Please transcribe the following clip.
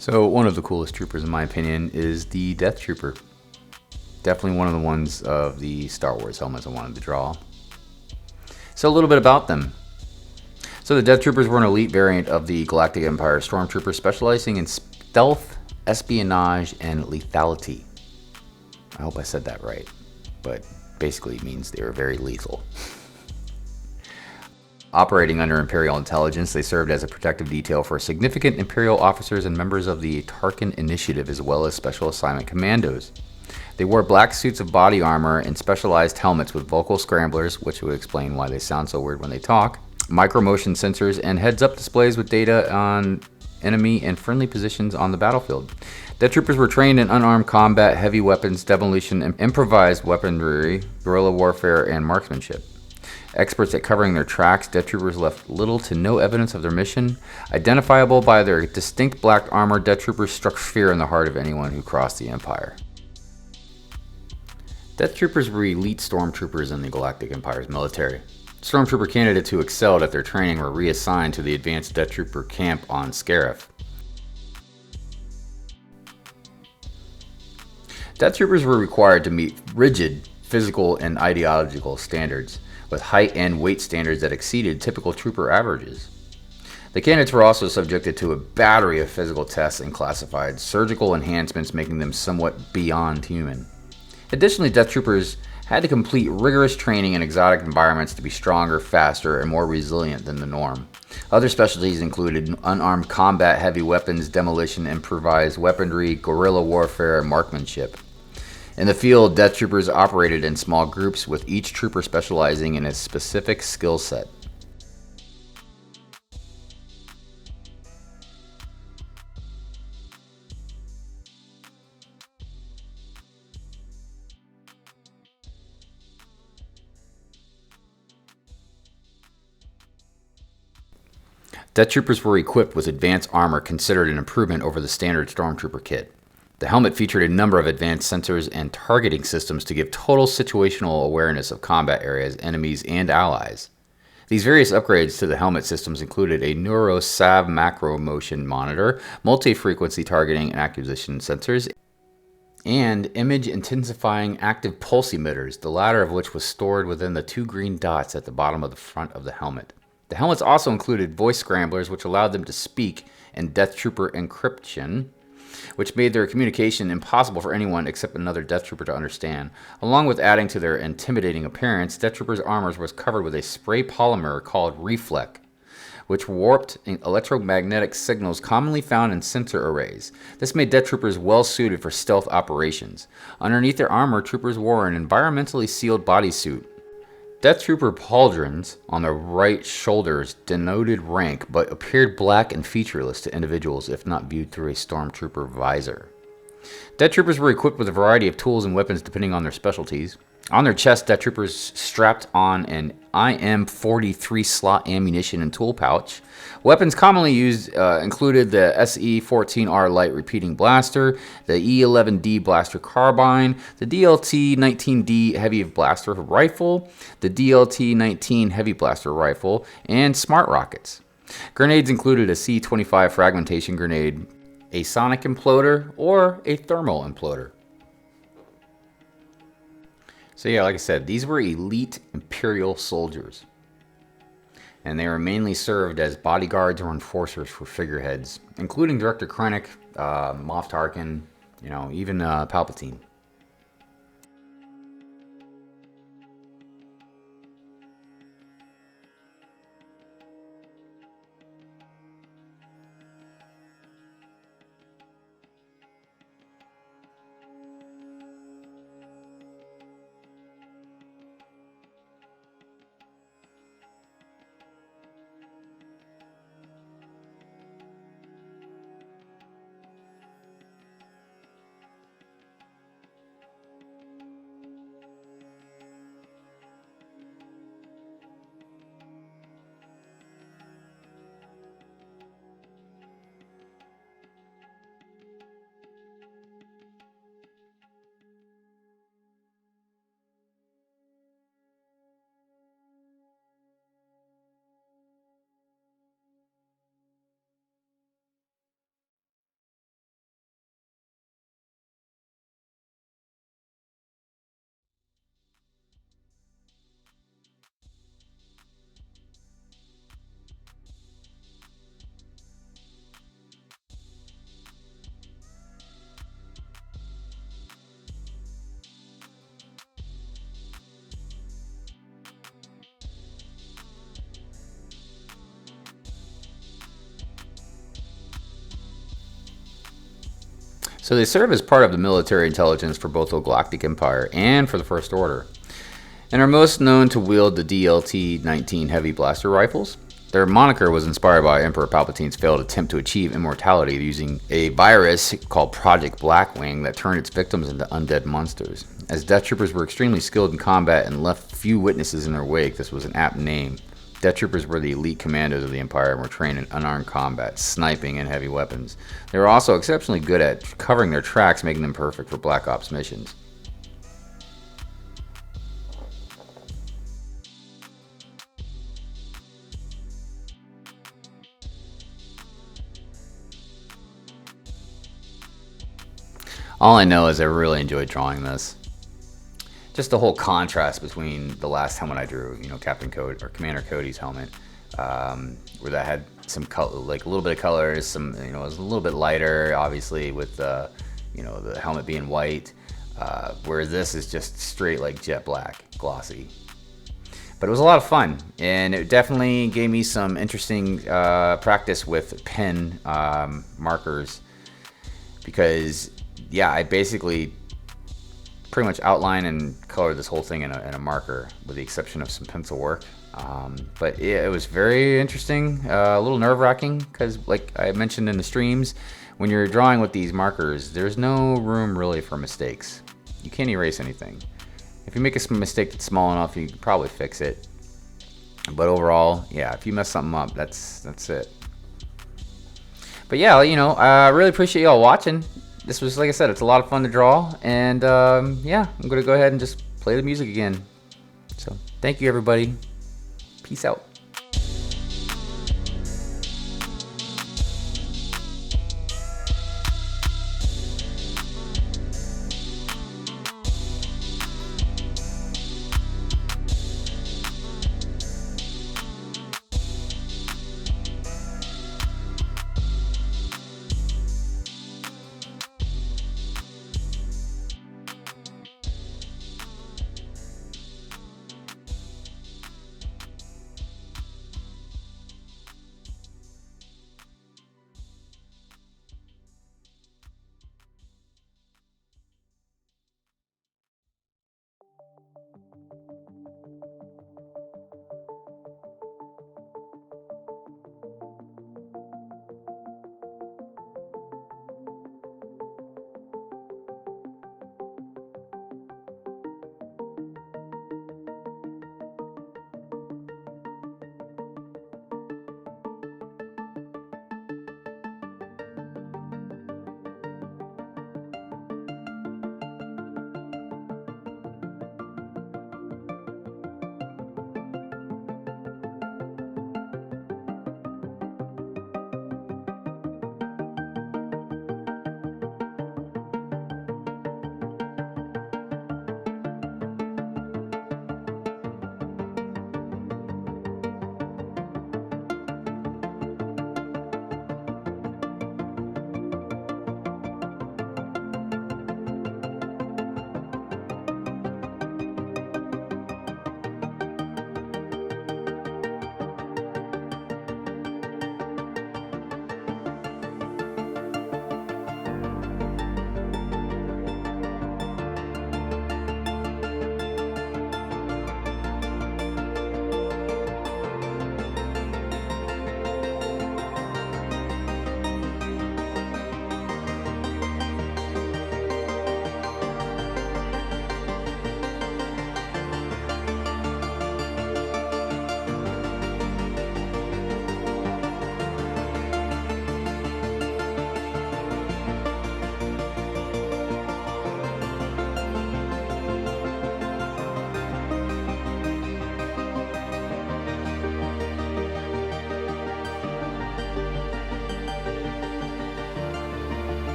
So one of the coolest troopers, in my opinion, is the Death Trooper. Definitely one of the ones of the Star Wars helmets I wanted to draw. So a little bit about them. So the Death Troopers were an elite variant of the Galactic Empire Stormtroopers, specializing in stealth, espionage, and lethality. I hope I said that right, but basically it means they were very lethal. Operating under Imperial intelligence, they served as a protective detail for significant Imperial officers and members of the Tarkin Initiative, as well as Special Assignment Commandos. They wore black suits of body armor and specialized helmets with vocal scramblers, which would explain why they sound so weird when they talk, micro-motion sensors, and heads-up displays with data on enemy and friendly positions on the battlefield. Death Troopers were trained in unarmed combat, heavy weapons, demolition, and improvised weaponry, guerrilla warfare, and marksmanship. Experts at covering their tracks, Death Troopers left little to no evidence of their mission. Identifiable by their distinct black armor, Death Troopers struck fear in the heart of anyone who crossed the Empire. Death Troopers were elite stormtroopers in the Galactic Empire's military. Stormtrooper candidates who excelled at their training were reassigned to the Advanced Death Trooper camp on Scarif. Death Troopers were required to meet rigid physical and ideological standards, with height and weight standards that exceeded typical trooper averages. The candidates were also subjected to a battery of physical tests and classified surgical enhancements, making them somewhat beyond human. Additionally, Death Troopers had to complete rigorous training in exotic environments to be stronger, faster, and more resilient than the norm. Other specialties included unarmed combat, heavy weapons, demolition, improvised weaponry, guerrilla warfare, and marksmanship. In the field, Death Troopers operated in small groups, with each trooper specializing in a specific skill set. Death Troopers were equipped with advanced armor, considered an improvement over the standard Stormtrooper kit. The helmet featured a number of advanced sensors and targeting systems to give total situational awareness of combat areas, enemies, and allies. These various upgrades to the helmet systems included a NeuroSav macro motion monitor, multi-frequency targeting and acquisition sensors, and image intensifying active pulse emitters, the latter of which was stored within the two green dots at the bottom of the front of the helmet. The helmets also included voice scramblers, which allowed them to speak in Death Trooper encryption, which made their communication impossible for anyone except another Death Trooper to understand. Along with adding to their intimidating appearance, Death Troopers' armor was covered with a spray polymer called Reflect, which warped electromagnetic signals commonly found in sensor arrays. This made Death Troopers well suited for stealth operations. Underneath their armor, troopers wore an environmentally sealed bodysuit. Death Trooper pauldrons on their right shoulders denoted rank, but appeared black and featureless to individuals if not viewed through a Stormtrooper visor. Death Troopers were equipped with a variety of tools and weapons depending on their specialties. On their chest, Death Troopers strapped on an IM-43 slot ammunition and tool pouch. Weapons commonly used included the SE-14R light repeating blaster, the E-11D blaster carbine, the DLT-19D heavy blaster rifle, the DLT-19 heavy blaster rifle, and smart rockets. Grenades included a C-25 fragmentation grenade, a sonic imploder, or a thermal imploder. So yeah, like I said, these were elite Imperial soldiers. And they were mainly served as bodyguards or enforcers for figureheads, including Director Krennic, Moff Tarkin, even Palpatine. So they serve as part of the military intelligence for both the Galactic Empire and for the First Order, and are most known to wield the DLT-19 heavy blaster rifles. Their moniker was inspired by Emperor Palpatine's failed attempt to achieve immortality using a virus called Project Blackwing that turned its victims into undead monsters. As Death Troopers were extremely skilled in combat and left few witnesses in their wake, this was an apt name. Death Troopers were the elite commandos of the Empire and were trained in unarmed combat, sniping, and heavy weapons. They were also exceptionally good at covering their tracks, making them perfect for Black Ops missions. All I know is I really enjoyed drawing this. Just the whole contrast between the last helmet I drew, Captain Cody or Commander Cody's helmet, where that had some color, like a little bit of colors, some, it was a little bit lighter, obviously, with the helmet being white, whereas this is just straight like jet black, glossy. But it was a lot of fun, and it definitely gave me some interesting practice with pen markers, because yeah, I basically pretty much outline and color this whole thing in a marker, with the exception of some pencil work. But yeah, it was very interesting, a little nerve-wracking, because like I mentioned in the streams, when you're drawing with these markers, there's no room really for mistakes. You can't erase anything. If you make a mistake that's small enough, you can probably fix it. But overall, yeah, if you mess something up, that's it. But yeah, I really appreciate y'all watching. This was, like I said, it's a lot of fun to draw, and yeah, I'm gonna go ahead and just play the music again. So thank you, everybody. Peace out.